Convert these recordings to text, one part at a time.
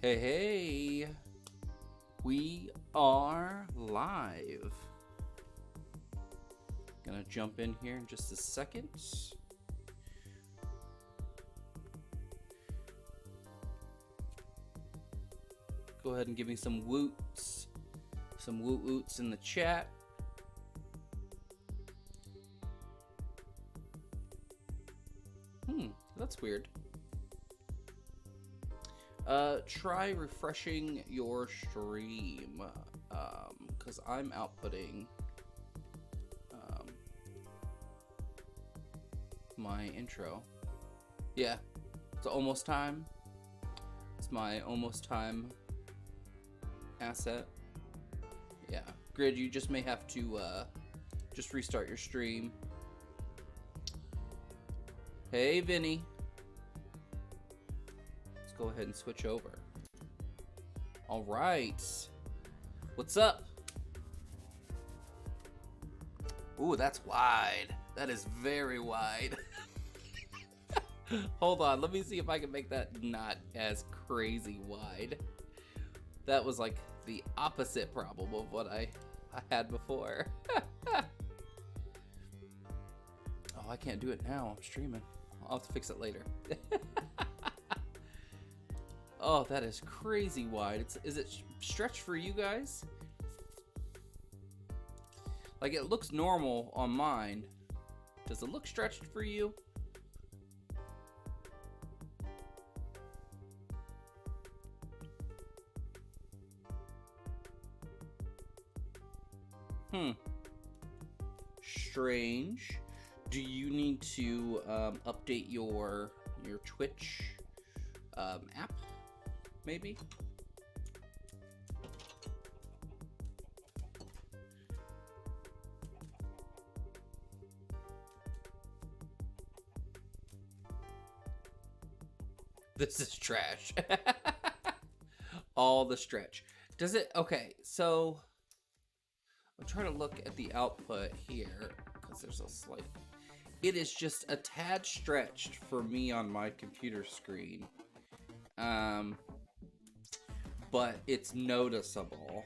Hey, hey, we are live. Gonna jump in here in just a second. Go ahead and give me some woots, some woot woots in the chat. That's weird. Try refreshing your stream, because I'm outputting my intro. Yeah, it's almost time. It's my almost time asset. Yeah, Grid, you just may have to just restart your stream. Hey, Vinny. Let's go ahead and switch over. All right. What's up? Ooh, that's wide. That is very wide. Hold on, let me see if I can make that not as crazy wide. That was like the opposite problem of what I had before. Oh, I can't do it now. I'm streaming. I'll have to fix it later. Oh, that is crazy wide. Is it stretched for you guys? Like, it looks normal on mine. Does it look stretched for you? Strange. Do you need to update your Twitch app? Maybe? This is trash. All the stretch. Does it? Okay, so I'm trying to look at the output here because there's a slight. It is just a tad stretched for me on my computer screen. But it's noticeable.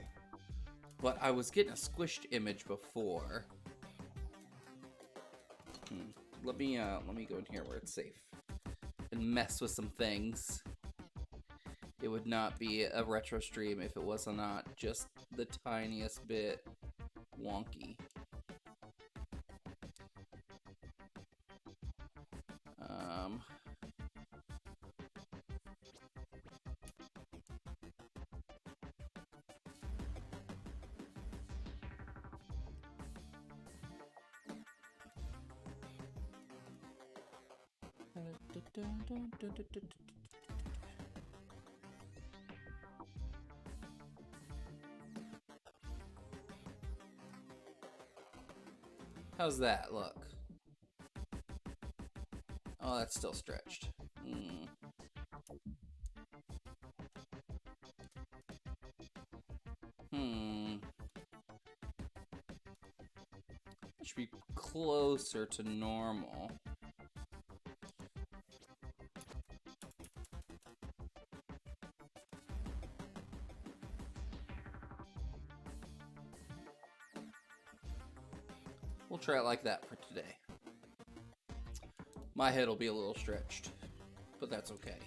But I was getting a squished image before. Let me go in here where it's safe and mess with some things. It would not be a retro stream if it was not just the tiniest bit wonky. How's that look? Oh, that's still stretched. That should be closer to normal. We'll try it like that for today. My head will be a little stretched, but that's okay.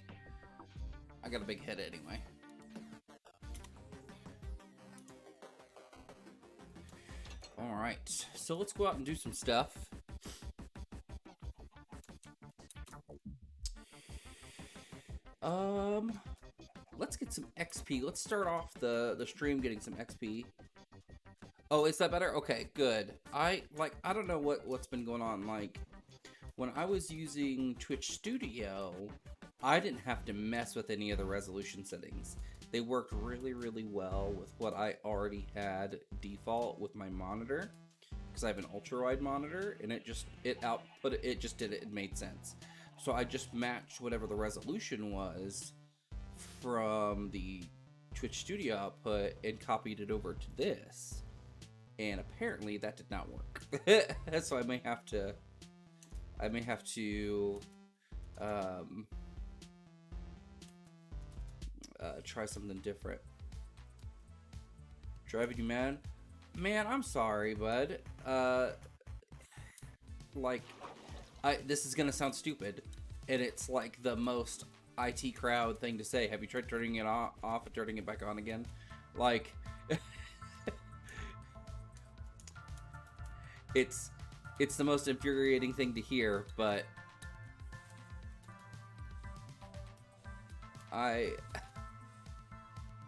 I got a big head anyway. Alright, so let's go out and do some stuff. Let's get some XP. Let's start off the stream getting some XP. Oh, is that better? Okay, good. I don't know what's been going on. Like, when I was using Twitch Studio, I didn't have to mess with any of the resolution settings. They worked really, really well with what I already had default with my monitor, because I have an ultra-wide monitor, and it just did it. It made sense. So I just matched whatever the resolution was from the Twitch Studio output and copied it over to this. And apparently that did not work. So I may have to try something different. Driving you mad? Man, I'm sorry, bud. Like, this is gonna sound stupid, and it's like the most IT crowd thing to say. Have you tried turning it off and turning it back on again? Like, it's the most infuriating thing to hear, but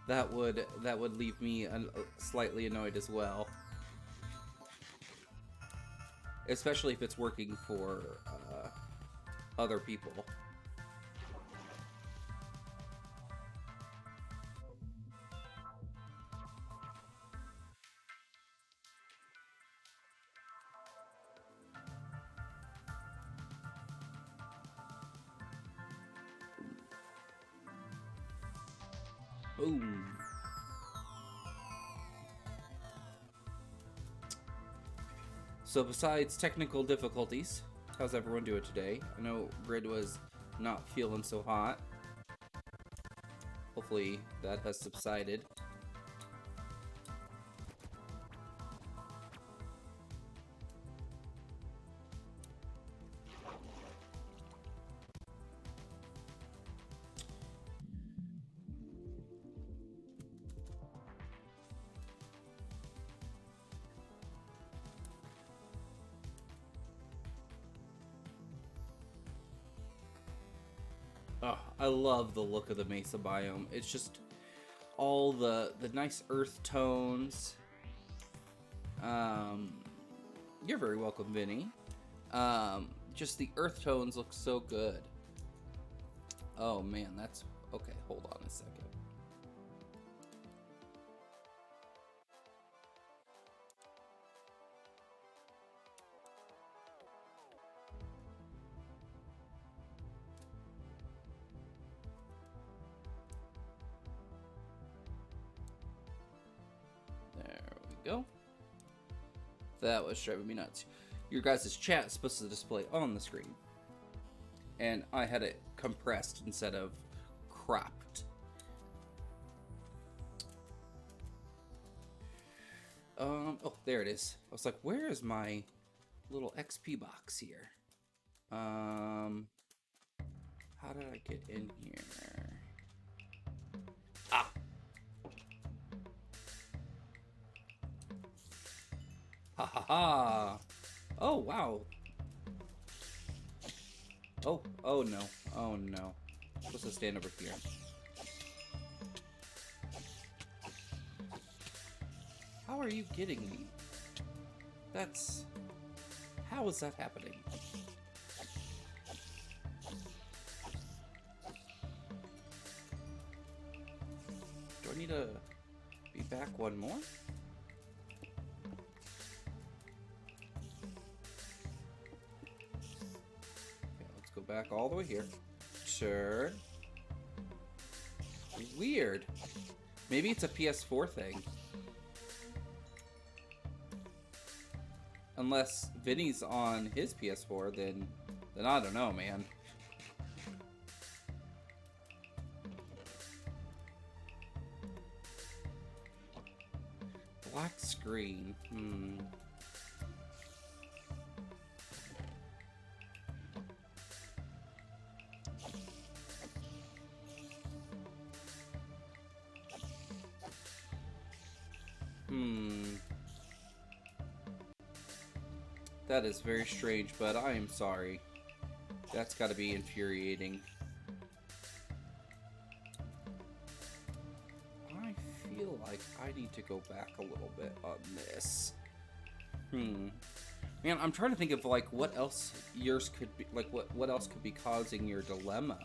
that would leave me slightly annoyed as well, especially if it's working for other people. Boom. So besides technical difficulties, how's everyone doing today? I know Grid was not feeling so hot. Hopefully that has subsided. Oh, I love the look of the Mesa biome. It's just all the nice earth tones. You're very welcome, Vinny. Just the earth tones look so good. Oh man, that's okay. Hold on a second. There we go. That was driving me nuts. Your guys' chat is supposed to display on the screen, and I had it compressed instead of cropped. Oh, there it is. I was like, where is my little XP box here? How did I get in here? Ah! Ha ha ha! Oh, wow. Oh no. Oh no. I'm supposed to stand over here. How are you getting me? How is that happening? Do I need to be back one more? Okay, let's go back all the way here. Sure. Weird. Maybe it's a PS4 thing. Unless Vinny's on his PS4, then I don't know, man. Black screen. That is very strange, but I am sorry. That's gotta be infuriating. I feel like I need to go back a little bit on this. Man, I'm trying to think of like what else yours could be, like what else could be causing your dilemma.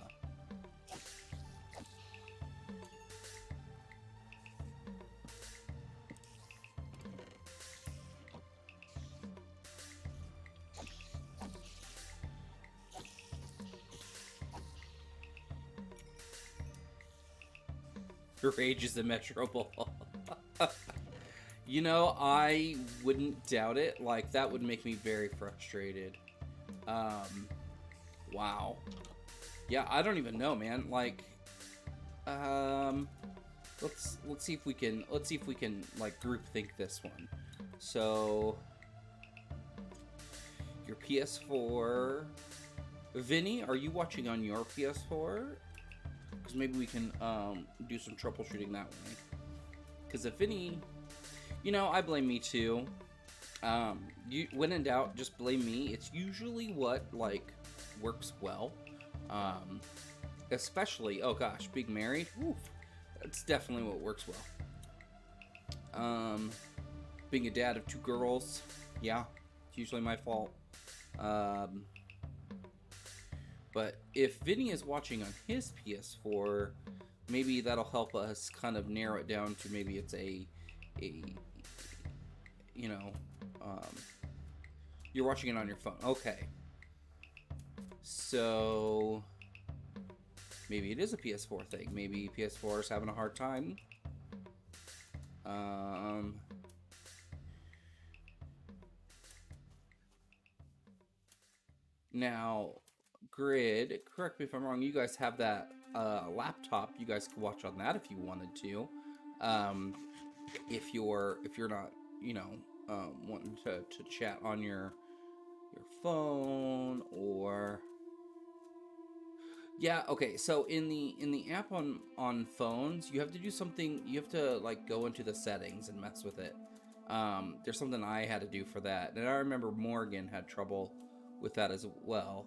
Rage is immeasurable. You know, I wouldn't doubt it. Like, that would make me very frustrated. Wow. Yeah, I don't even know, man. Like, Um, let's see if we can like group think this one. So your PS4, Vinny, are you watching on your PS4? Because maybe we can do some troubleshooting that way. Because if Vinny, you know, I blame me too. You, when in doubt, just blame me. It's usually what like works well. Especially, oh gosh, being married. Oof, that's definitely what works well. Being a dad of 2 girls, yeah, it's usually my fault. But if Vinny is watching on his PS4, maybe that'll help us kind of narrow it down to maybe it's a you know, you're watching it on your phone. Okay. So maybe it is a PS4 thing. Maybe PS4 is having a hard time. Now, Grid, correct me if I'm wrong, you guys have that laptop. You guys could watch on that if you wanted to. If you're not, you know, wanting to chat on your phone or yeah, okay. So in the app on phones, you have to do something. You have to like go into the settings and mess with it. There's something I had to do for that, and I remember Morgan had trouble with that as well.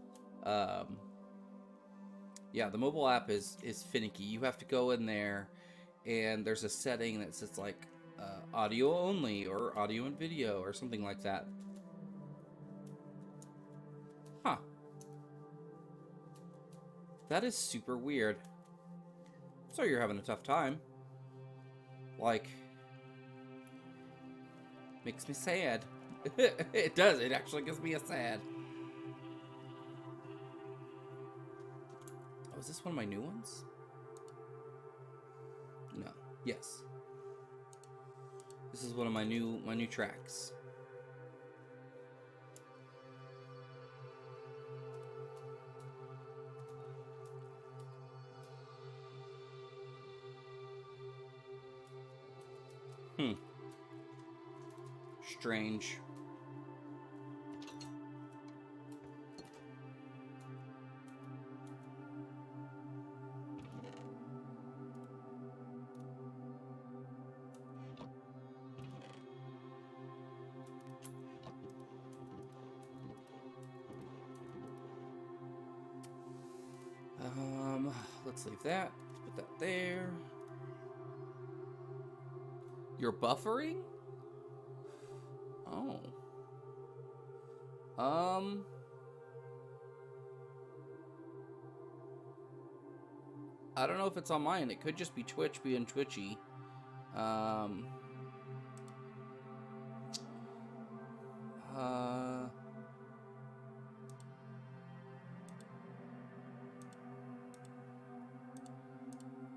Yeah, the mobile app is finicky. You have to go in there, and there's a setting that says like audio only or audio and video or something like that. Huh. That is super weird. So you're having a tough time. Like, makes me sad. It does. It actually gives me a sad. Oh, is this one of my new ones? No. Yes. This is one of my new tracks. Strange. Let's leave that. Put that there. You're buffering? Oh. I don't know if it's on mine. It could just be Twitch being twitchy.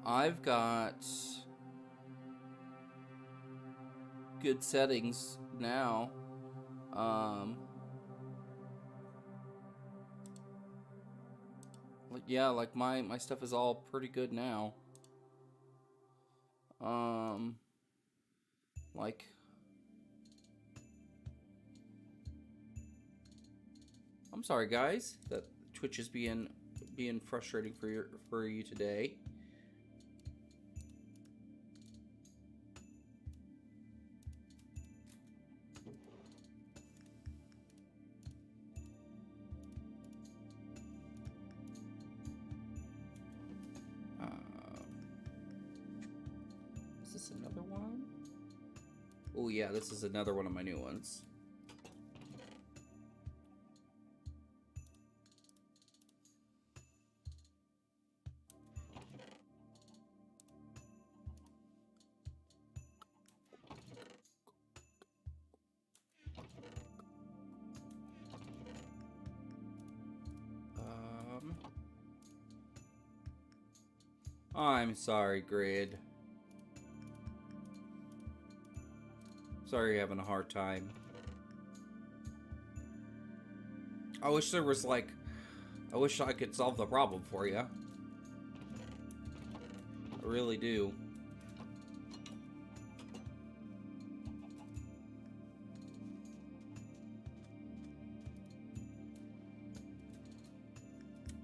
I've got good settings now. Like, yeah, like my stuff is all pretty good now. Like, I'm sorry guys that Twitch is being frustrating for you today. Is this another one? Oh yeah, this is another one of my new ones. I'm sorry, Grid. Sorry you're having a hard time. I wish there was like... I wish I could solve the problem for you. I really do.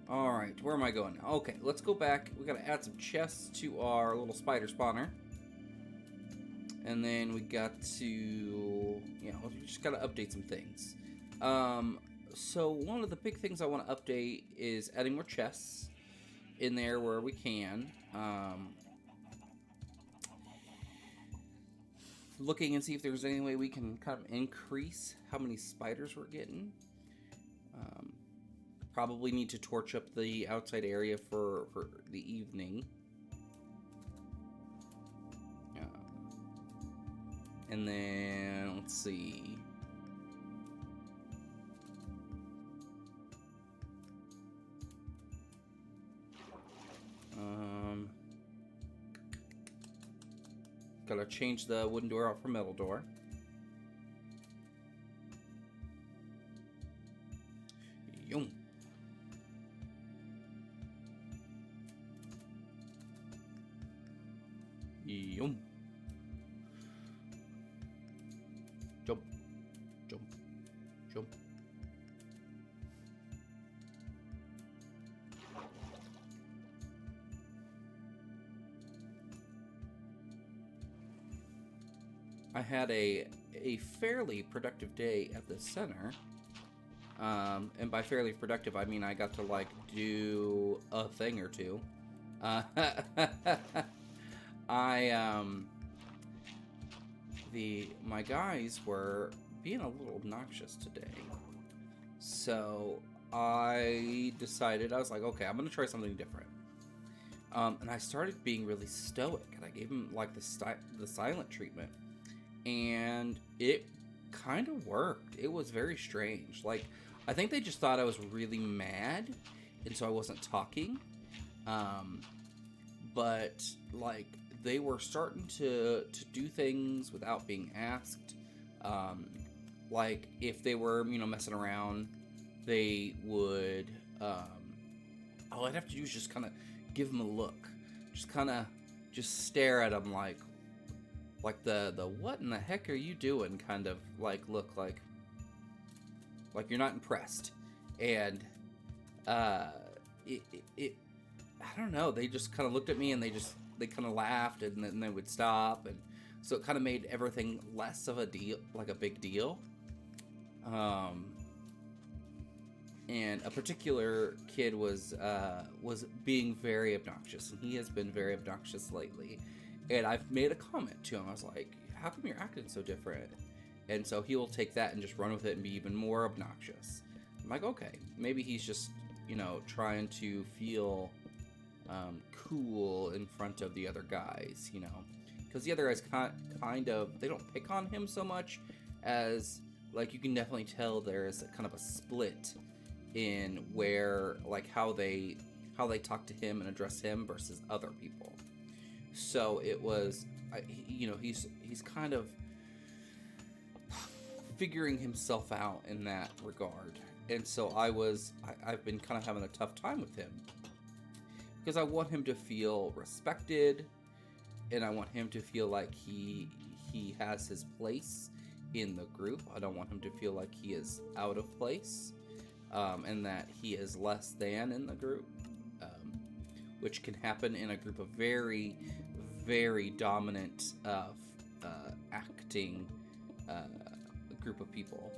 Alright, where am I going now? Okay, let's go back. We gotta add some chests to our little spider spawner. And then we got to, you know, we just gotta update some things. So one of the big things I want to update is adding more chests in there where we can. Looking and see if there's any way we can kind of increase how many spiders we're getting. Probably need to torch up the outside area for the evening. And then, let's see. Gotta change the wooden door out for metal door. Yum. Yum. Jump. Jump. Jump. I had a fairly productive day at the center. And by fairly productive, I mean I got to, like, do a thing or two. My guys were being a little obnoxious today. So I decided, I was like, okay, I'm gonna try something different. And I started being really stoic, and I gave them, like, the silent treatment. And it kind of worked. It was very strange. Like, I think they just thought I was really mad, and so I wasn't talking. But, like, they were starting to do things without being asked. Like, if they were, you know, messing around, they would, all I'd have to do is just kind of give them a look. Just stare at them like the what in the heck are you doing kind of, like, look like you're not impressed. And, it I don't know, they just kind of looked at me and they kind of laughed, and then they would stop, and so it kind of made everything less of a deal, like a big deal. And a particular kid was being very obnoxious, and he has been very obnoxious lately. And I've made a comment to him. I was like, how come you're acting so different? And so he will take that and just run with it and be even more obnoxious. I'm like, okay, maybe he's just, you know, trying to feel cool in front of the other guys, you know. Because the other guys kind of, they don't pick on him so much as, like, you can definitely tell there's a kind of a split in where, like, how they talk to him and address him versus other people. So it was, you know, he's kind of figuring himself out in that regard. And so I've been kind of having a tough time with him, because I want him to feel respected, and I want him to feel like he has his place in the group. I don't want him to feel like he is out of place, and that he is less than in the group, which can happen in a group of very, very dominant acting group of people.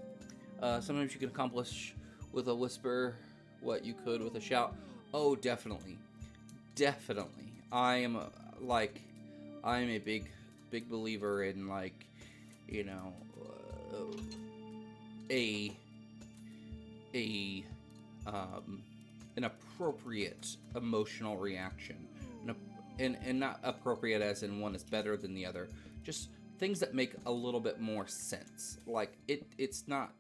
Sometimes you can accomplish with a whisper what you could with a shout. Oh, definitely. I am a big believer in, like, you know, an appropriate emotional reaction, and not appropriate as in one is better than the other, just things that make a little bit more sense. Like, it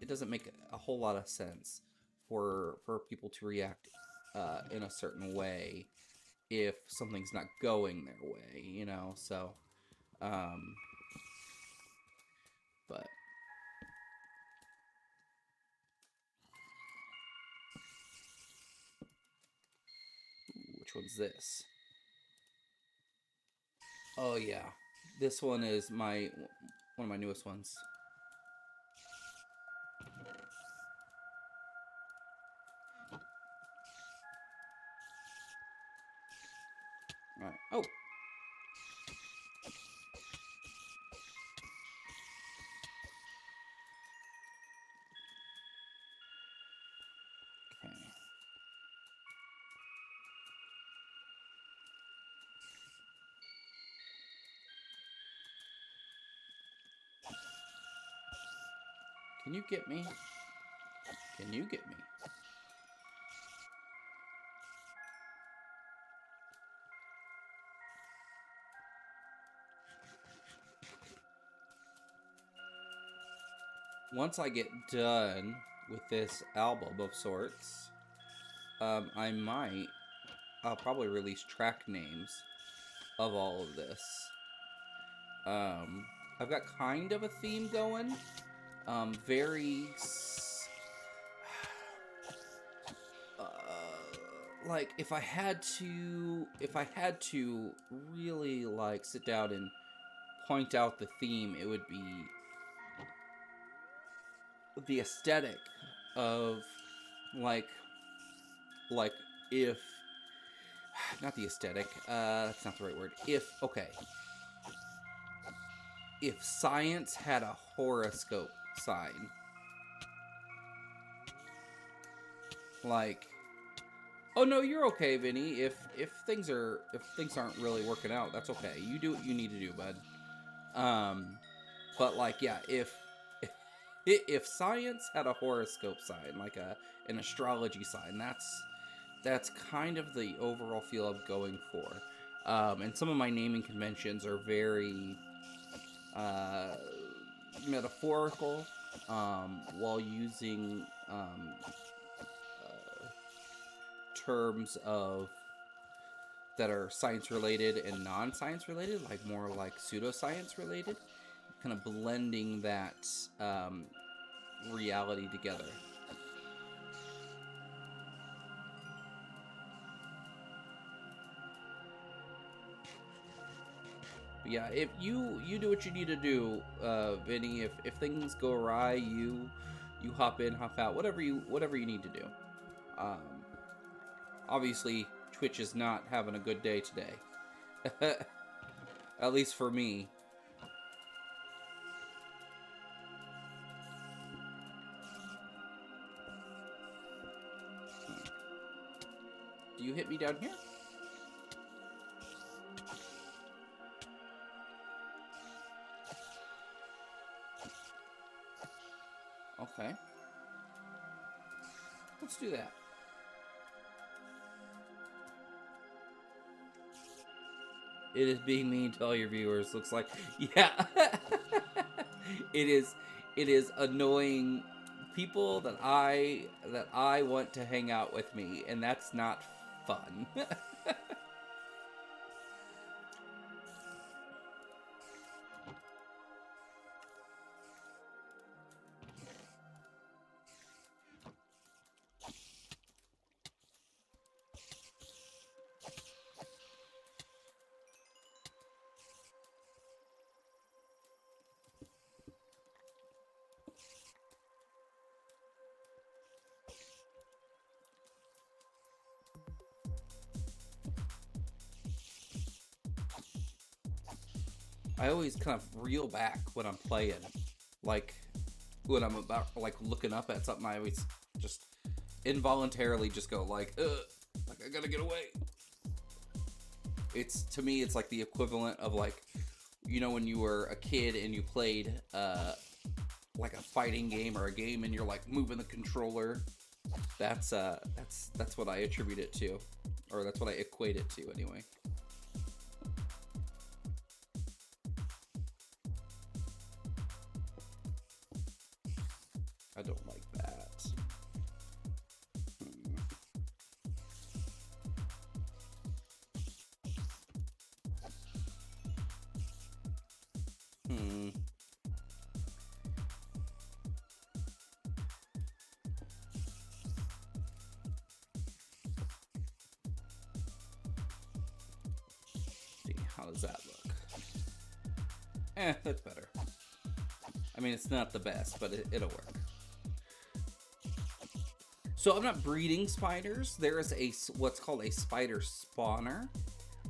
doesn't make a whole lot of sense for people to react in a certain way if something's not going their way, you know. So but ooh, which one's this? Oh yeah, this one is one of my newest ones. All right. Oh, okay. Can you get me? Can you get me? Once I get done with this album of sorts, I'll probably release track names of all of this. Um, I've got kind of a theme going. Very uh, like if I had to really like sit down and point out the theme, it would be the aesthetic of like like if not the aesthetic, that's not the right word. If science had a horoscope sign, like, oh no, you're okay, Vinny. If things aren't really working out, that's okay. You do what you need to do, bud. But like, yeah, if science had a horoscope sign, like an astrology sign, that's kind of the overall feel I'm going for. And some of my naming conventions are very uh, metaphorical, while using terms of that are science related and non-science related, like more like pseudoscience related, kind of blending that reality together. But yeah, if you do what you need to do, Vinny. If things go awry, you hop in, hop out, whatever you need to do. Um, Obviously, Twitch is not having a good day today. At least for me. Do you hit me down here? Okay. Let's do that. It is being mean to all your viewers, looks like. Yeah. it is it is annoying people that I want to hang out with me, and that's not fun. I always kind of reel back when I'm playing. Like when I'm about like looking up at something, I always just involuntarily just go like I gotta get away. It's to me, it's like the equivalent of like, when you were a kid and you played like a fighting game or a game and you're like moving the controller. That's what I attribute it to, or that's what I equate it to anyway. I don't like that. Hmm. See, how does that look? That's better. I mean, it's not the best, but it'll work. So I'm not breeding spiders. There is what's called a spider spawner.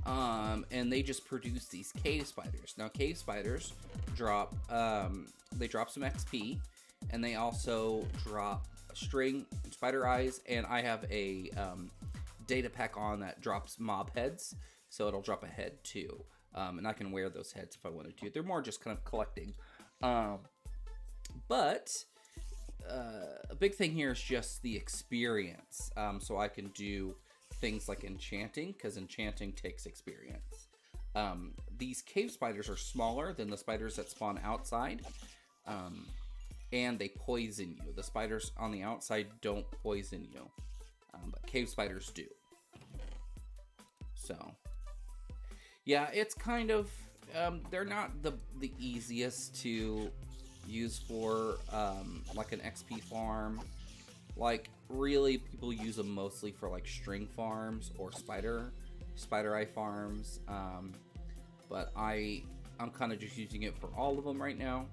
And they just produce these cave spiders. Now, cave spiders drop, they drop some XP, and they also drop string, spider eyes, and I have a data pack on that drops mob heads, so it'll drop a head too. And I can wear those heads if I wanted to. They're more just kind of collecting. But a big thing here is just the experience. So I can do things like enchanting, because enchanting takes experience. These cave spiders are smaller than the spiders that spawn outside, and they poison you. The spiders on the outside don't poison you, but cave spiders do. So yeah, it's kind of they're not the easiest to use for like an XP farm. Like, really, people use them mostly for like string farms or spider eye farms. But I'm kind of just using it for all of them right now.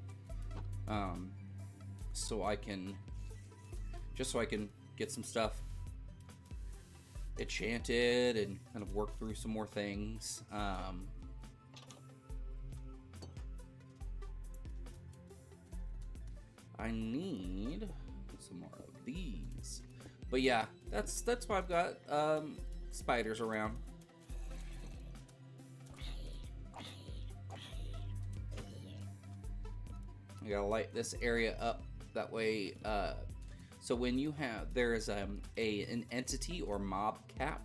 So I can get some stuff enchanted and kind of work through some more things. I need some more of these, but yeah, that's why I've got spiders around. I gotta light this area up that way. So when you have, there is an entity or mob cap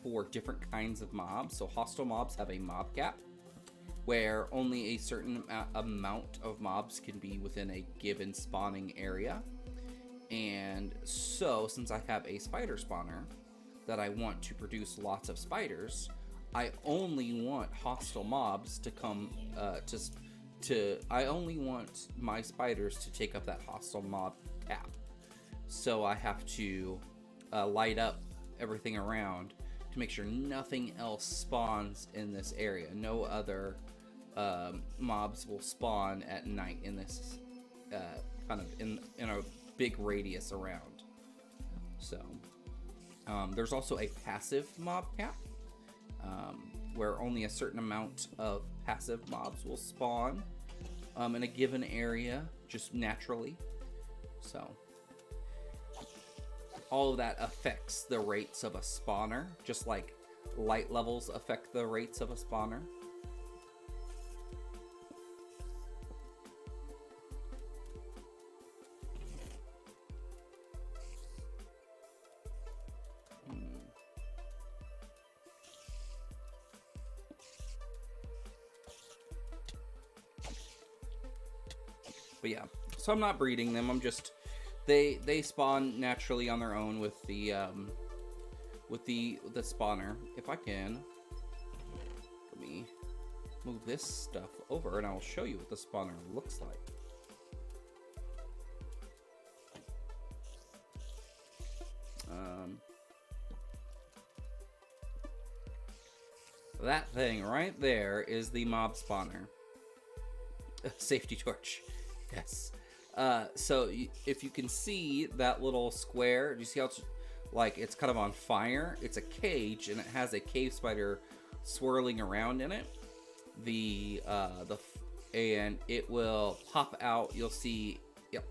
for different kinds of mobs. So hostile mobs have a mob cap, where only a certain amount of mobs can be within a given spawning area. And so, since I have a spider spawner that I want to produce lots of spiders, I only want hostile mobs to come I only want my spiders to take up that hostile mob cap. So I have to light up everything around to make sure nothing else spawns in this area. No other mobs will spawn at night in this kind of in a big radius around. So there's also a passive mob cap, where only a certain amount of passive mobs will spawn in a given area just naturally. So all of that affects the rates of a spawner, just like light levels affect the rates of a spawner. But yeah, so I'm not breeding them. I'm just they spawn naturally on their own with the spawner. If I can, let me move this stuff over, and I'll show you what the spawner looks like. That thing right there is the mob spawner. Safety torch. Yes. So if you can see that little square, do you see how it's like it's kind of on fire? It's a cage, and it has a cave spider swirling around in it. And it will pop out. You'll see,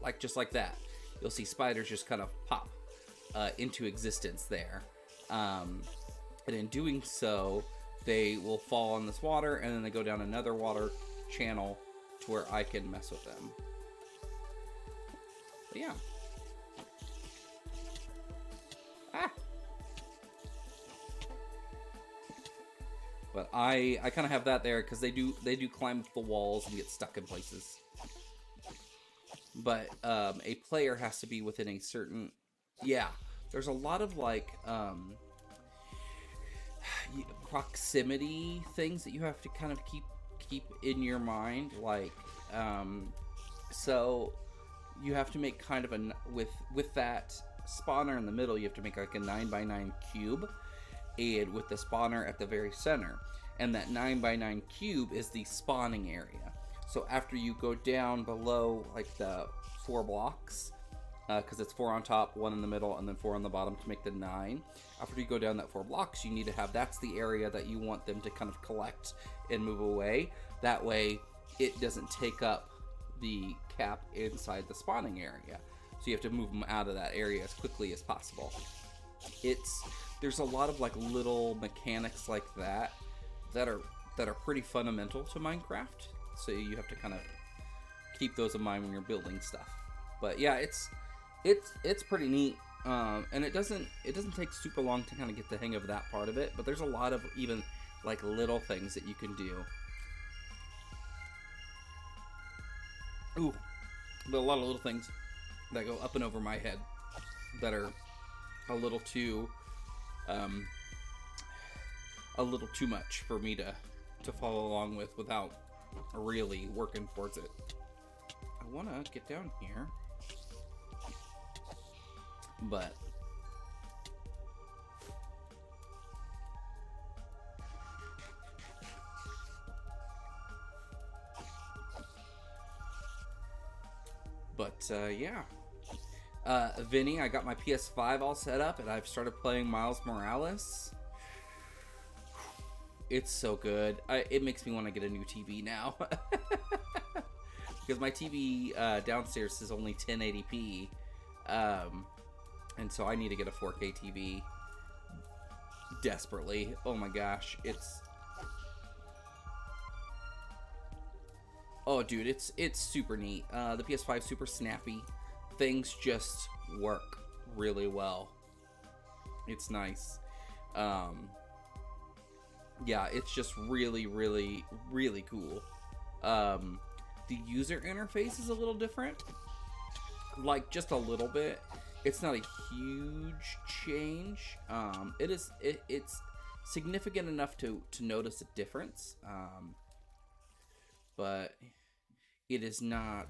like just like that. You'll see spiders just kind of pop into existence there. And in doing so, they will fall in this water, and then they go down another water channel to where I can mess with them. But yeah. But I kind of have that there because they do climb up the walls and get stuck in places. But a player has to be within a certain, there's a lot of like proximity things that you have to kind of keep in your mind, like so you have to make kind of with that spawner in the middle, you have to make like a 9x9 cube, and with the spawner at the very center. and that 9x9 cube is the spawning area. So after you go down below like the 4 blocks, because it's 4 on top, 1 in the middle, and then 4 on the bottom to make the 9. After you go down that 4 blocks, you need to have, that's the area that you want them to kind of collect and move away. That way it doesn't take up the cap inside the spawning area. So you have to move them out of that area as quickly as possible. There's a lot of like little mechanics like that are pretty fundamental to Minecraft. So you have to kind of keep those in mind when you're building stuff. But yeah, it's pretty neat, and it doesn't take super long to kind of get the hang of that part of it. But there's a lot of even like little things that you can do. Ooh, but a lot of little things that go up and over my head that are a little too much for me to follow along with without really working towards it. I want to get down here, but yeah. Vinny, I got my PS5 all set up and I've started playing Miles Morales. It's so good. It makes me want to get a new TV now. Because my TV downstairs is only 1080p. And so I need to get a 4K TV desperately. Oh my gosh, oh dude, it's super neat. The PS5 super snappy. Things just work really well. It's nice. Yeah, it's just really, really, really cool. The user interface is a little different. Like, just a little bit. It's not a huge change. It's significant enough to notice a difference. But it is not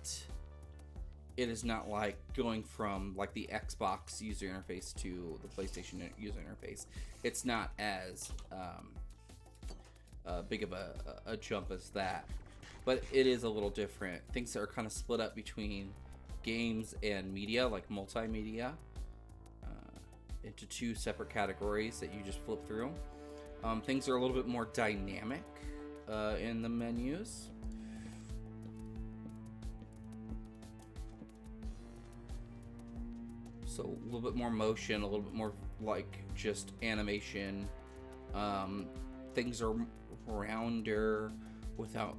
like going from like the Xbox user interface to the PlayStation user interface. It's not as big of a jump as that, but it is a little different. Things are kind of split up between games and media, like multimedia, into 2 separate categories that you just flip through. Things are a little bit more dynamic in the menus. So a little bit more motion, a little bit more like just animation. Things are rounder without,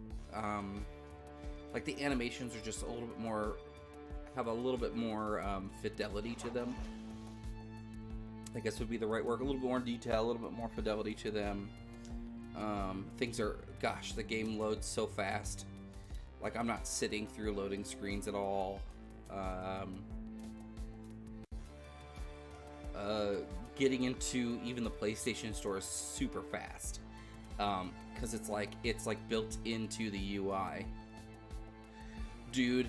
like the animations are just a little bit more, have a little bit more fidelity to them. I guess would be the right word. A little bit more detail, a little bit more fidelity to them. Things are, gosh, the game loads so fast. Like I'm not sitting through loading screens at all. Getting into even the PlayStation Store is super fast, because it's like built into the UI. Dude,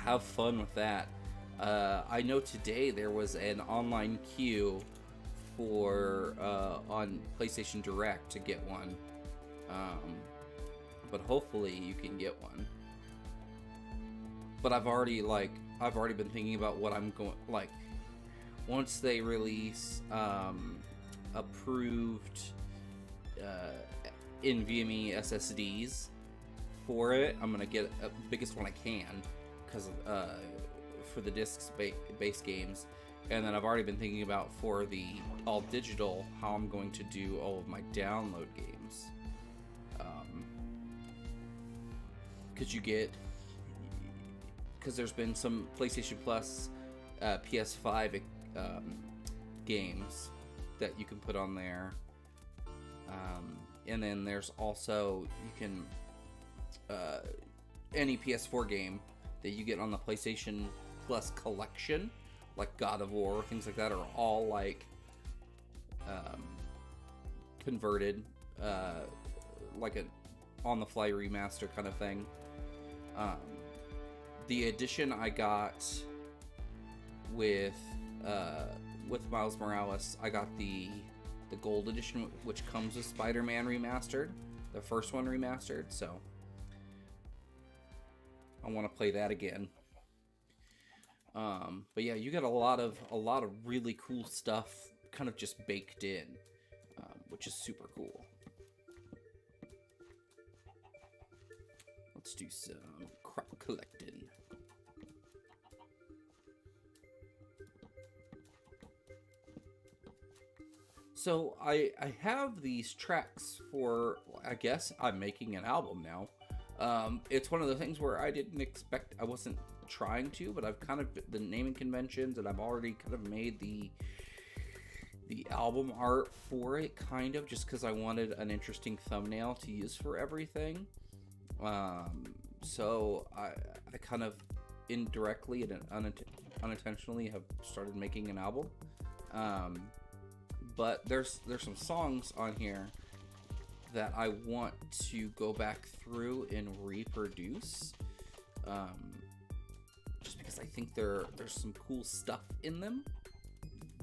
have fun with that. I know today there was an online queue for on PlayStation Direct to get one, but hopefully you can get one. But I've already been thinking about what I'm going, like, once they release approved NVMe SSDs for it, I'm gonna get the biggest one I can, because for the disc-based games. And then I've already been thinking about, for the all digital, how I'm going to do all of my download games, because there's been some PlayStation Plus PS5 games that you can put on there, and then there's also, you can any PS4 game that you get on the PlayStation Plus collection, like God of War, things like that, are all like converted, like a on-the-fly remaster kind of thing. The edition I got with Miles Morales, I got the the gold edition, which comes with Spider-Man Remastered, the first one remastered. So I want to play that again. But yeah, you got a lot of really cool stuff kind of just baked in, which is super cool. Let's do some crop collecting. So I have these tracks for, I guess I'm making an album now. It's one of the things where I didn't expect, I wasn't trying to, but I've kind of, the naming conventions, and I've already kind of made the album art for it, kind of, just because I wanted an interesting thumbnail to use for everything. So I kind of indirectly and unintentionally have started making an album. But there's some songs on here that I want to go back through and reproduce, just because I think there's some cool stuff in them.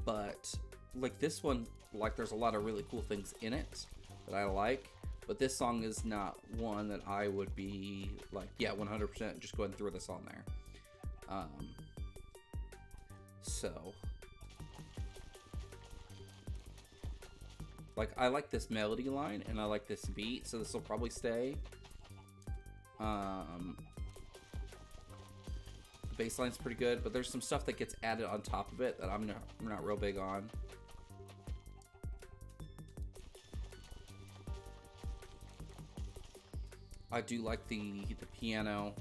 But like this one, like there's a lot of really cool things in it that I like, but this song is not one that I would be like, yeah, 100% just go ahead and throw this on there. So like, I like this melody line and I like this beat, so this will probably stay. The bass line's pretty good, but there's some stuff that gets added on top of it that I'm not real big on. I do like the piano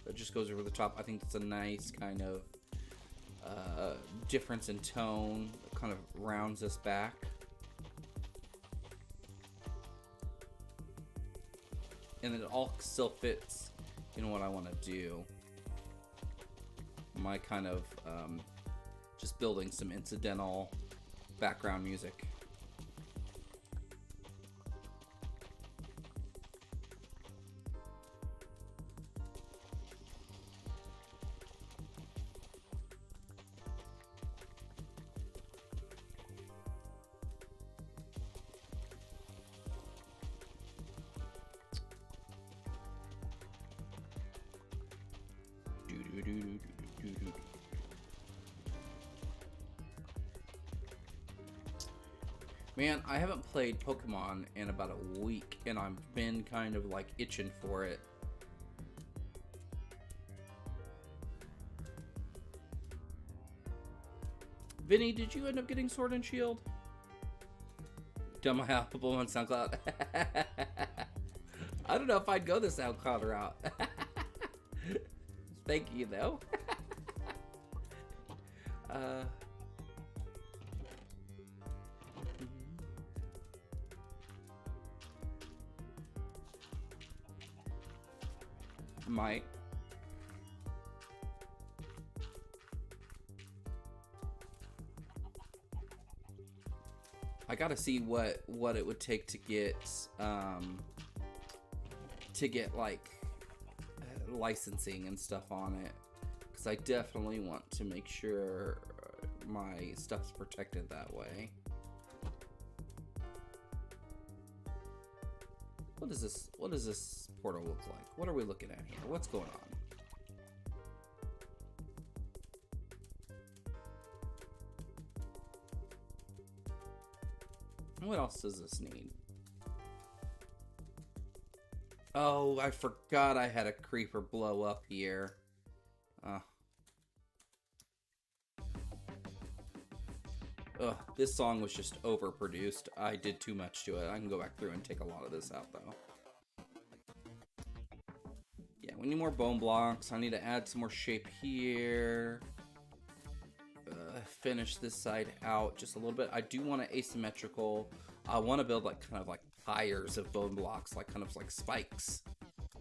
that just goes over the top. I think it's a nice kind of difference in tone that kind of rounds us back. And it all still fits in what I want to do. My kind of just building some incidental background music. Man, I haven't played Pokemon in about a week, and I've been kind of like itching for it. Vinny, did you end up getting Sword and Shield? Done my album on SoundCloud. I don't know if I'd go the SoundCloud route. Thank you, though. Might. I gotta see what it would take to get like licensing and stuff on it, because I definitely want to make sure my stuff's protected that way. What does this portal look like? What are we looking at here? What's going on? What else does this need? Oh, I forgot I had a creeper blow up here. This song was just overproduced. I did too much to it. I can go back through and take a lot of this out, though. Yeah, we need more bone blocks. I need to add some more shape here. Finish this side out just a little bit. I do want an asymmetrical. I want to build like kind of like tires of bone blocks, like kind of like spikes.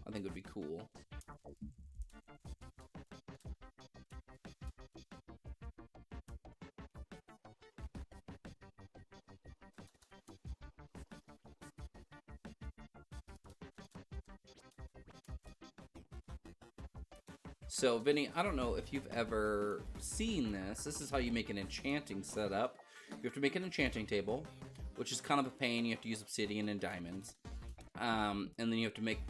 I think would be cool. So, Vinny, I don't know if you've ever seen this. This is how you make an enchanting setup. You have to make an enchanting table which is kind of a pain. You have to use obsidian and diamonds. And then you have to make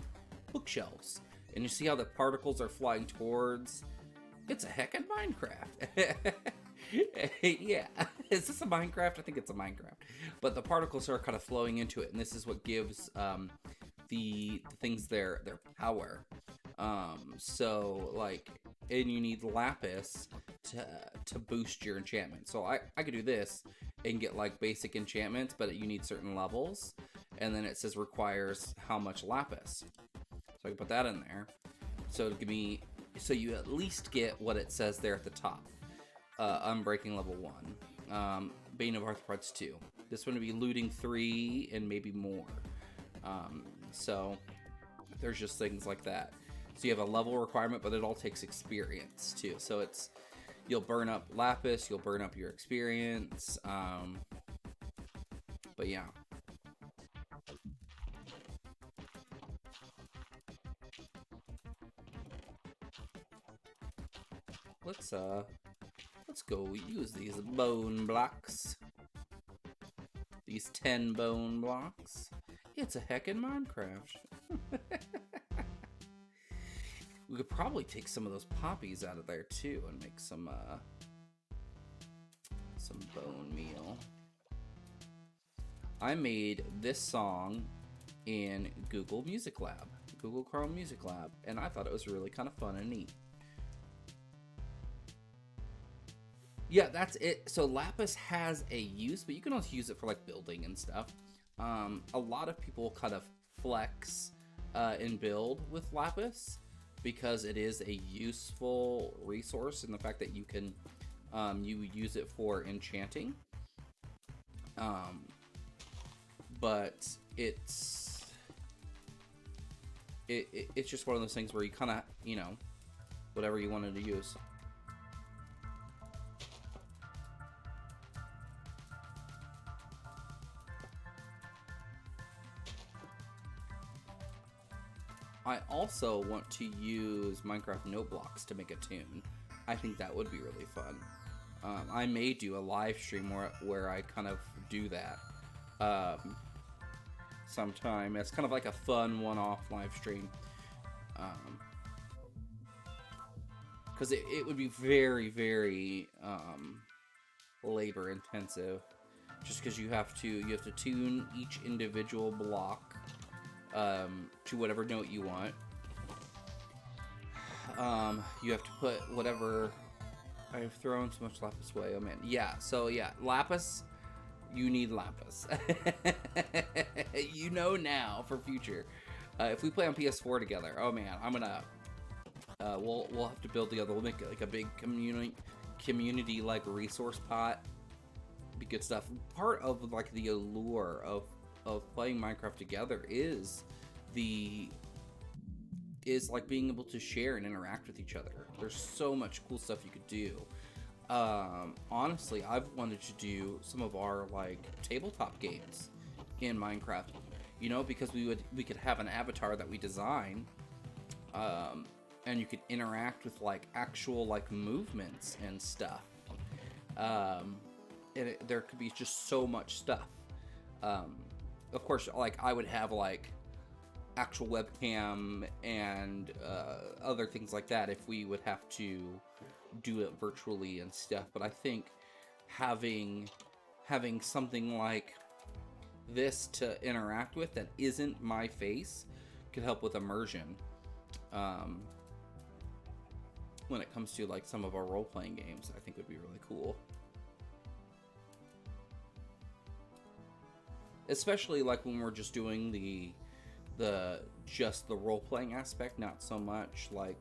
bookshelves. And you see how the particles are flying towards? It's a heckin' Minecraft. Yeah. Is this a Minecraft? I think it's a Minecraft. But the particles are kind of flowing into it, and this is what gives the things their power. So, like, and you need lapis to boost your enchantment. So I could do this and get, like, basic enchantments, but you need certain levels. And then it says requires how much lapis. So I can put that in there. So it'll give me, so you at least get what it says there at the top. Unbreaking level 1. Bane of Arthropods 2. This one would be looting 3 and maybe more. So there's just things like that. So you have a level requirement, but it all takes experience too. So it's, you'll burn up lapis, you'll burn up your experience. But yeah. Let's go use these bone blocks. These 10 bone blocks. It's a heckin' Minecraft. We could probably take some of those poppies out of there too and make some bone meal. I made this song in Google Music Lab, Google Chrome Music Lab, and I thought it was really kind of fun and neat. Yeah, that's it. So lapis has a use, but you can also use it for like building and stuff. A lot of people kind of flex and build with lapis because it is a useful resource in the fact that you can you use it for enchanting. But it's just one of those things where you kind of, you know, whatever you wanted to use. I also want to use Minecraft note blocks to make a tune. I think that would be really fun. I may do a live stream where I kind of do that sometime. It's kind of like a fun one-off live stream. Because it would be very, very labor intensive. Just because you have to tune each individual block to whatever note you want. You have to put whatever. I've thrown so much lapis away. Oh man, yeah. So yeah, lapis. You need lapis. You know now for future. If we play on PS4 together, oh man, I'm gonna. We'll have to build together. We'll make like a big community like resource pot. Be good stuff. Part of like the allure of playing Minecraft together is like being able to share and interact with each other. There's so much cool stuff you could do. Honestly, I've wanted to do some of our like tabletop games in Minecraft, you know, because we could have an avatar that we design, and you could interact with like actual like movements and stuff. And there could be just so much stuff. Of course, like I would have like actual webcam and other things like that if we would have to do it virtually and stuff. But I think having something like this to interact with that isn't my face could help with immersion when it comes to like some of our role-playing games. I think would be really cool. Especially like when we're just doing the role-playing aspect, not so much like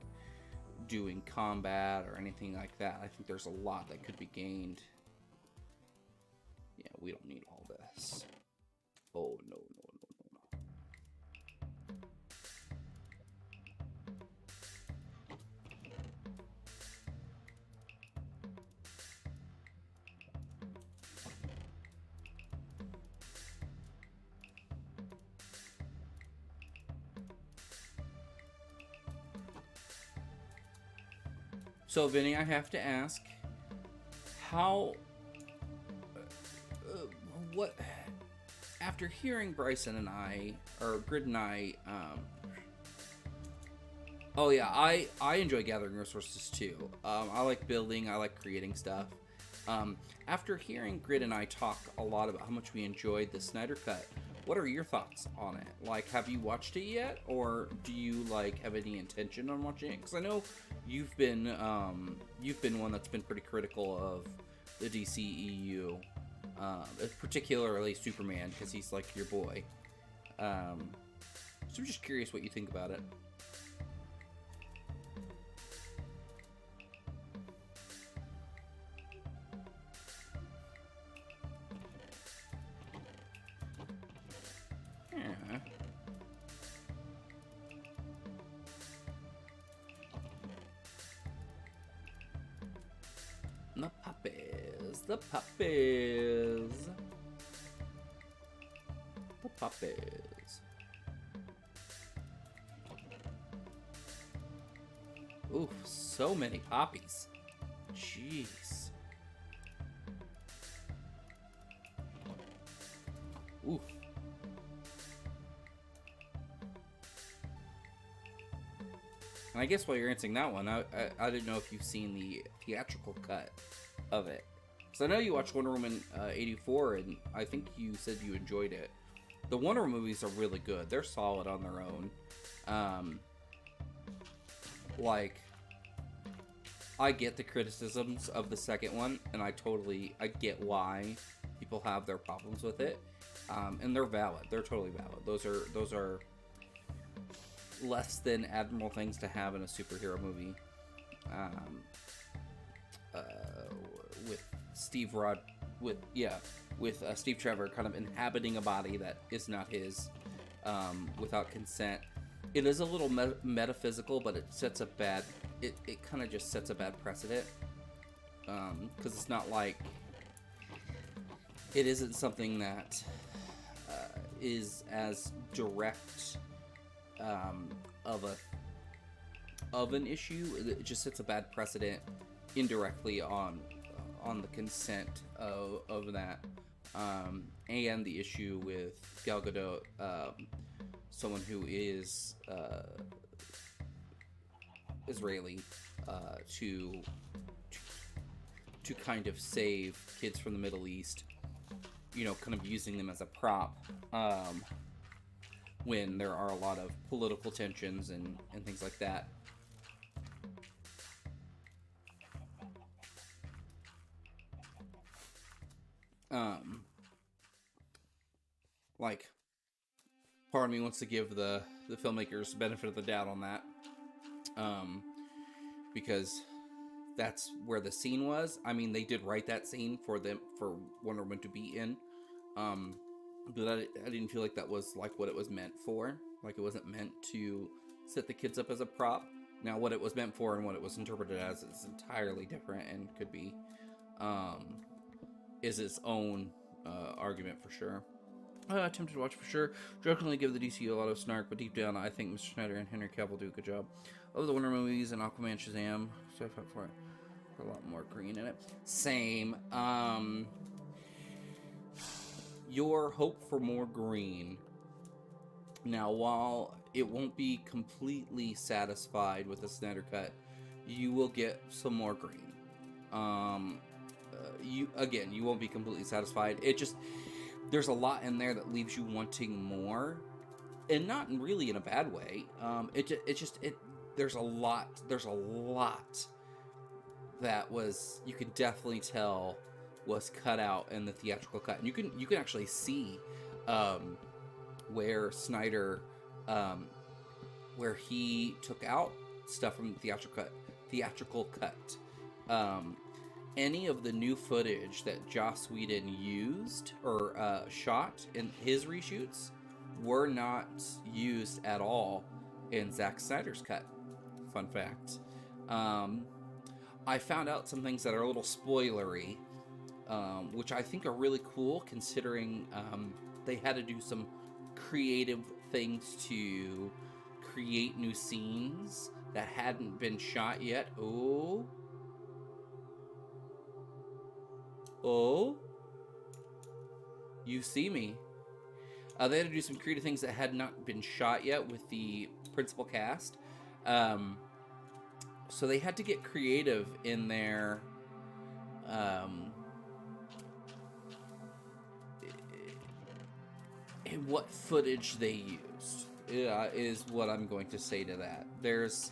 doing combat or anything like that. I think there's a lot that could be gained. Yeah, we don't need all this. Oh no. So, Vinny, I have to ask, how, what, after hearing Bryson and I, or Grid and I, oh yeah, I enjoy gathering resources too. I like building, I like creating stuff. After hearing Grid and I talk a lot about how much we enjoyed the Snyder Cut, what are your thoughts on it? Like, have you watched it yet, or do you like have any intention on watching it? Because I know you've been one that's been pretty critical of the DCEU, particularly Superman, because he's like your boy. So I'm just curious what you think about it. Yeah. The puppies, the puppies, the puppies. Ooh, so many poppies. Jeez. Ooh. And I guess while you're answering that one, I didn't know if you've seen the theatrical cut of it. So I know you watched Wonder Woman 84, and I think you said you enjoyed it. The Wonder Woman movies are really good. They're solid on their own. Like, I get the criticisms of the second one, and I get why people have their problems with it. And they're valid. They're totally valid. Those are less than admirable things to have in a superhero movie. With Steve Trevor kind of inhabiting a body that is not his, without consent. It is a little metaphysical, but it kind of just sets a bad precedent, because it's not like, it isn't something that is as direct of an issue. It just sets a bad precedent indirectly on the consent of that, and the issue with Gal Gadot, someone who is Israeli, to kind of save kids from the Middle East, kind of using them as a prop, when there are a lot of political tensions and things like that. Like, part of me wants to give the filmmakers benefit of the doubt on that, because that's where the scene was. I mean, they did write that scene for Wonder Woman to be in, but I didn't feel like that was like what it was meant for. Like, it wasn't meant to set the kids up as a prop. Now, what it was meant for and what it was interpreted as is entirely different, and could be is its own argument for sure. Tempted to watch for sure. Jokingly give the DC a lot of snark, but deep down, I think Mr. Snyder and Henry Cavill do a good job. Of the Wonder movies and Aquaman, Shazam, so I felt for it. A lot more green in it. Same. Your hope for more green. Now, while it won't be completely satisfied with the Snyder Cut, you will get some more green. You won't be completely satisfied. There's a lot in there that leaves you wanting more, and not really in a bad way. There's a lot that was, you can definitely tell was cut out in the theatrical cut. And you can actually see where Snyder, where he took out stuff from the theatrical cut. Any of the new footage that Joss Whedon used or shot in his reshoots were not used at all in Zack Snyder's cut. Fun fact. I found out some things that are a little spoilery, which I think are really cool, considering they had to do some creative things to create new scenes that hadn't been shot yet. Oh, you see me. They had to do some creative things that had not been shot yet with the principal cast. So they had to get creative in their in what footage they used. Is what I'm going to say to that. There's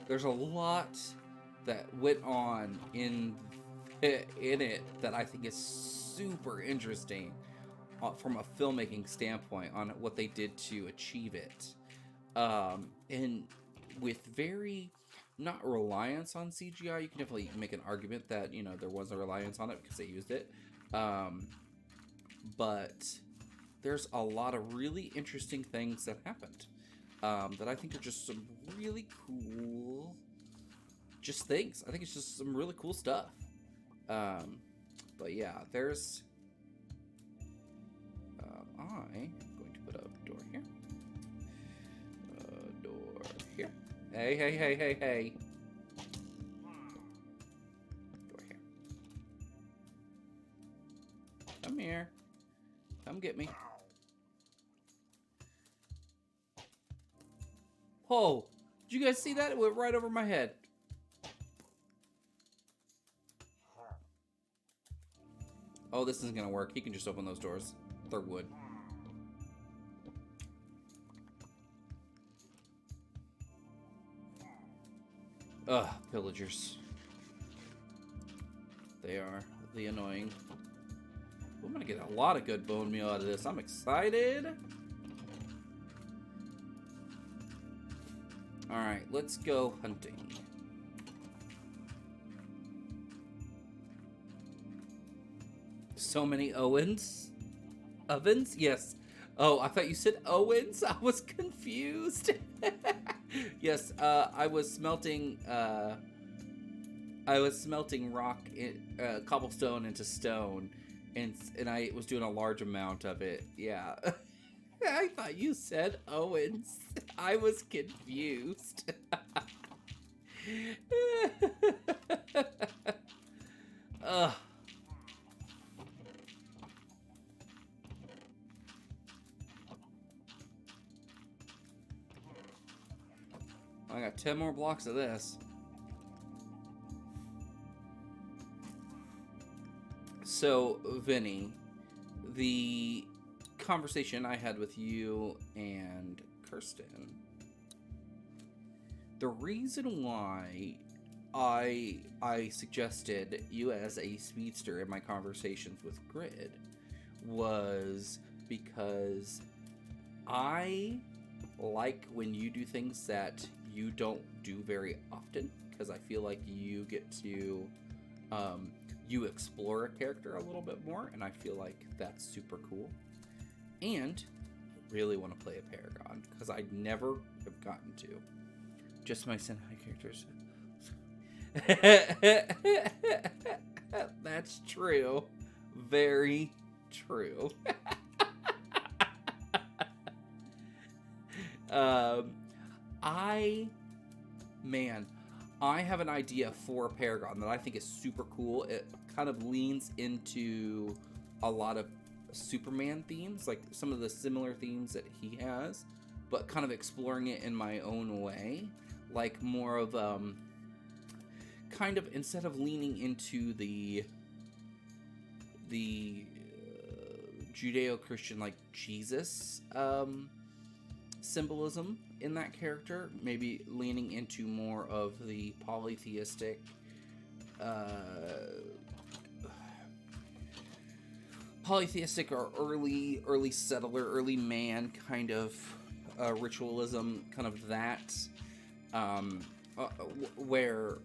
a lot that went on in it that I think is super interesting from a filmmaking standpoint on what they did to achieve it. And with very not reliance on CGI, you can definitely make an argument that, you know, there was a reliance on it because they used it. But there's a lot of really interesting things that happened that I think are just some really cool things. I think it's just some really cool stuff. But yeah, there's... I'm going to put a door here. Door here. Hey, hey, hey, hey, hey. Door here. Come here. Come get me. Whoa! Did you guys see that? It went right over my head. Oh, this isn't gonna work. He can just open those doors. They're wood. Ugh, pillagers. They are the annoying. I'm gonna get a lot of good bone meal out of this. I'm excited. Alright, let's go hunting. So many Owens? Ovens? Yes. Oh, I thought you said Owens. I was confused. Yes, I was smelting rock, cobblestone into stone, and I was doing a large amount of it. Yeah. I thought you said Owens. I was confused. Ugh. I got 10 more blocks of this. So, Vinny, the conversation I had with you and Kirsten, the reason why I suggested you as a speedster in my conversations with Grid was because I like when you do things that you don't do very often, because I feel like you get to you explore a character a little bit more, and I feel like that's super cool. And I really want to play a Paragon because I never have gotten to. Just my Sentai characters. That's true. Very true. I have an idea for a Paragon that I think is super cool. It kind of leans into a lot of Superman themes, like some of the similar themes that he has, but kind of exploring it in my own way, like more of kind of, instead of leaning into the Judeo-Christian, like Jesus symbolism in that character, maybe leaning into more of the polytheistic or early settler, early man kind of ritualism, kind of that where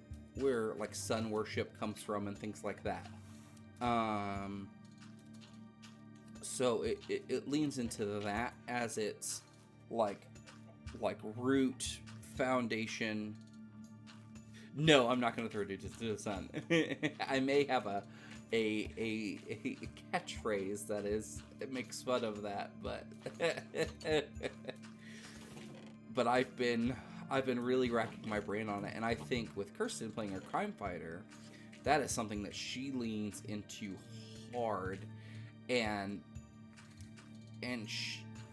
like sun worship comes from and things like that. So it leans into that as its like root foundation. No, I'm not going to throw it to the sun. I may have a catchphrase that it makes fun of that, but I've been really racking my brain on it, and I think with Kirsten playing her crime fighter, that is something that she leans into hard, and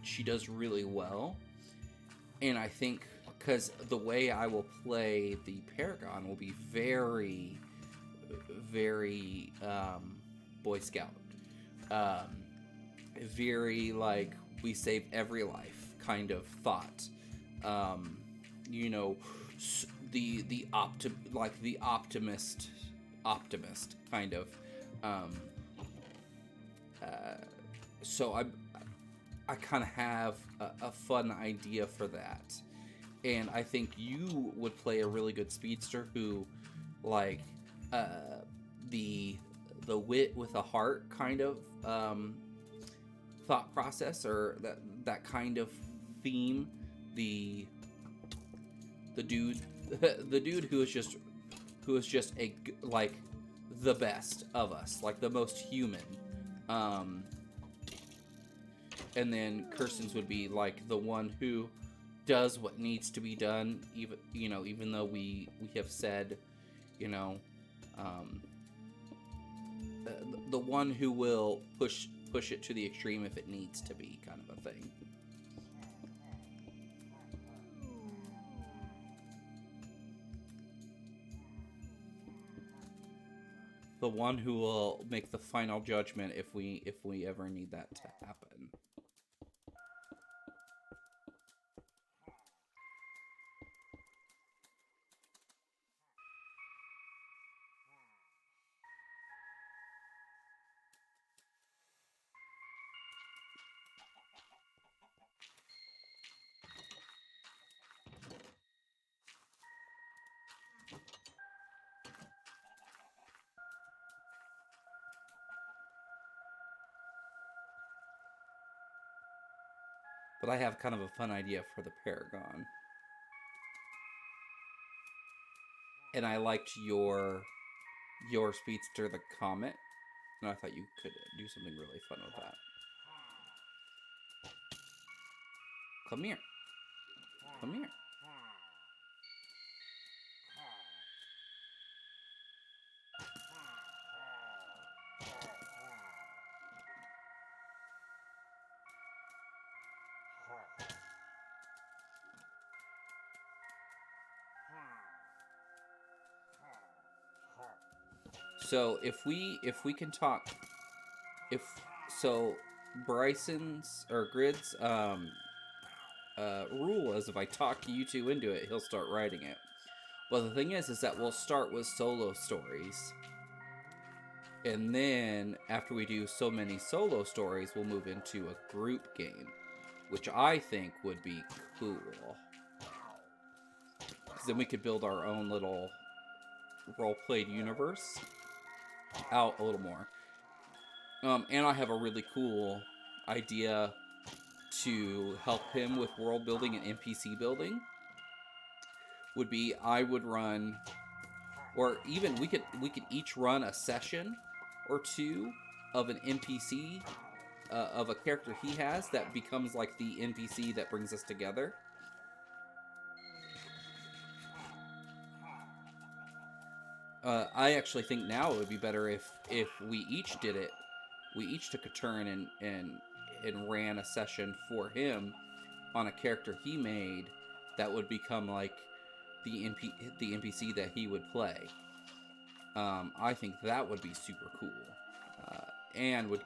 she does really well. And I think because the way I will play the Paragon will be very, very Boy Scout. Very like we save every life kind of thought. You know, the optimist kind of. So I kind of have a fun idea for that. And I think you would play a really good speedster who, like, the wit with a heart kind of thought process, or that kind of theme. The dude, the dude who is just a like the best of us, like the most human. And then Kirsten's would be like the one who does what needs to be done, even though we have said, the one who will push it to the extreme if it needs to be, kind of a thing. The one who will make the final judgment if we ever need that to happen. But I have kind of a fun idea for the Paragon. And I liked your speedster, the Comet. And I thought you could do something really fun with that. Come here. Come here. So if we can talk, Bryson's or Grid's rule is if I talk you two into it, he'll start writing it. Well, the thing is that we'll start with solo stories, and then after we do so many solo stories, we'll move into a group game, which I think would be cool. Because then we could build our own little role-played universe out a little more. And I have a really cool idea to help him with world building and NPC building. Would be I would run, or even we could each run a session or two of an NPC of a character he has that becomes like the NPC that brings us together. I actually think now it would be better if we each did it. We each took a turn and ran a session for him on a character he made that would become like the NPC that he would play. I think that would be super cool, and would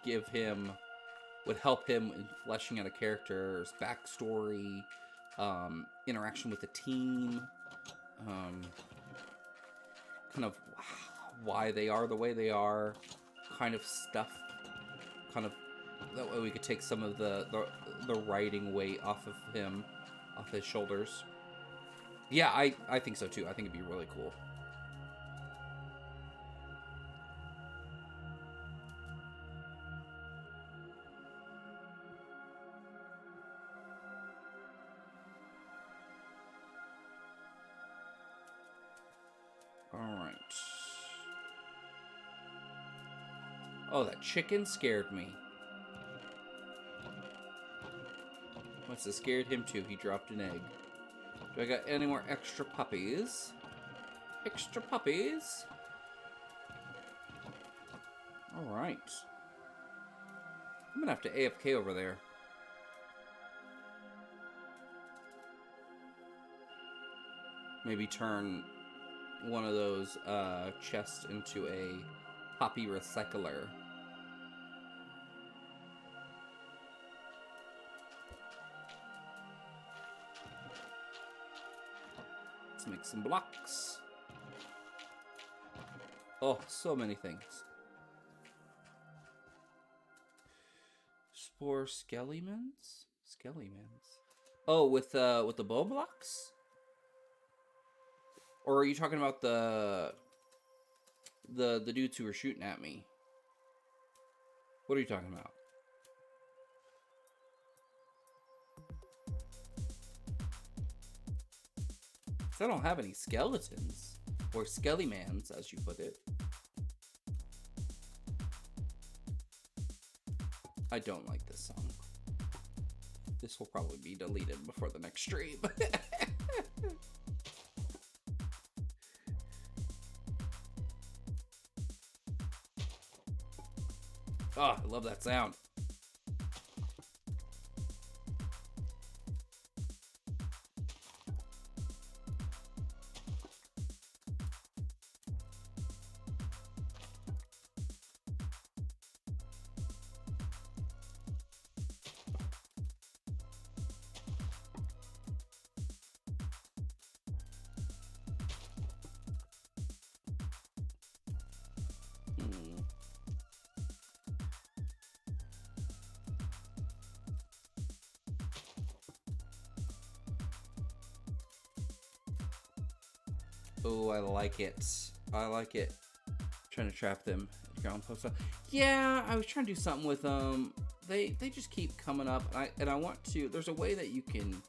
help him in fleshing out a character's backstory, interaction with the team, kind of why they are the way they are, kind of stuff. Kind of that way we could take some of the writing weight off of him, off his shoulders. Yeah, I think so too. I think it'd be really cool. Alright. Oh, that chicken scared me. Must have scared him too. He dropped an egg. Do I got any more extra puppies? Extra puppies? Alright. I'm gonna have to AFK over there. maybe turn one of those chests into a poppy recycler. Let's make some blocks. Oh, so many things. Spore skellimans? Skellimans. Oh, with the bow blocks? Or are you talking about the dudes who were shooting at me? What are you talking about? I don't have any skeletons. Or skellimans, as you put it. I don't like this song. This will probably be deleted before the next stream. Oh, I love that sound. Oh, I like it. I like it. Trying to trap them. Ground post up. Yeah, I was trying to do something with them. They just keep coming up, and I want to. There's a way that you can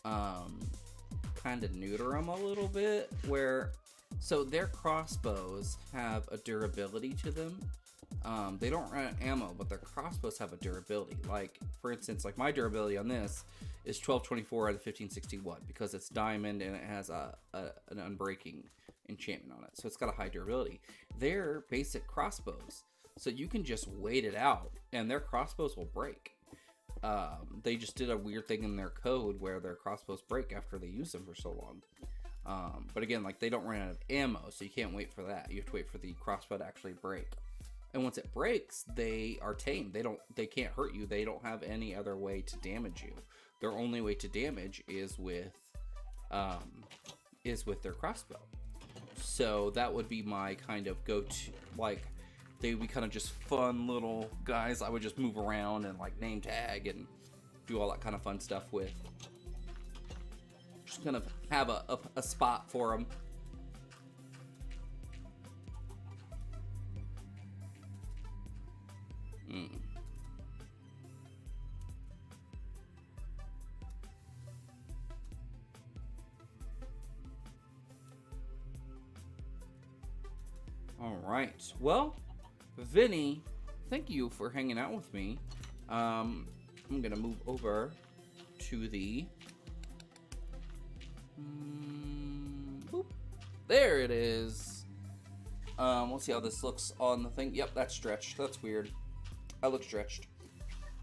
kind of neuter them a little bit, where so their crossbows have a durability to them. They don't run out of ammo, but their crossbows have a durability. Like, for instance, like my durability on this is 1224 out of 1561 because it's diamond and it has an unbreaking enchantment on it. So it's got a high durability. They're basic crossbows. So you can just wait it out and their crossbows will break. They just did a weird thing in their code where their crossbows break after they use them for so long. But again, like they don't run out of ammo, so you can't wait for that. You have to wait for the crossbow to actually break. And once it breaks, they are tamed. They can't hurt you. They don't have any other way to damage you. Their only way to damage is with their crossbow. So that would be my kind of go-to. Like, they would be kind of just fun little guys I would just move around and like name tag and do all that kind of fun stuff with. Just kind of have a spot for them. All right. Well, Vinny, thank you for hanging out with me. I'm gonna move over to the. Boop. There it is. We'll see how this looks on the thing. Yep, that's stretched. That's weird. I look stretched.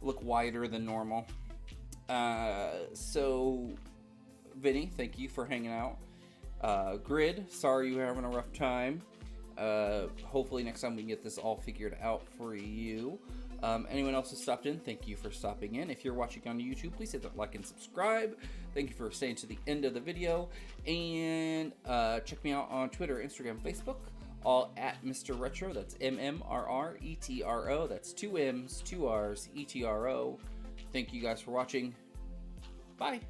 Look wider than normal. So, Vinny, thank you for hanging out. Grid, sorry you were having a rough time. Hopefully next time we can get this all figured out for you. Anyone else who stopped in, thank you for stopping in. If you're watching on YouTube, please hit that like and subscribe. Thank you for staying to the end of the video. And check me out on Twitter, Instagram, Facebook, all at Mr. Retro. That's MMRRETRO. That's 2 M's, 2 R's, ETRO. Thank you guys for watching. Bye.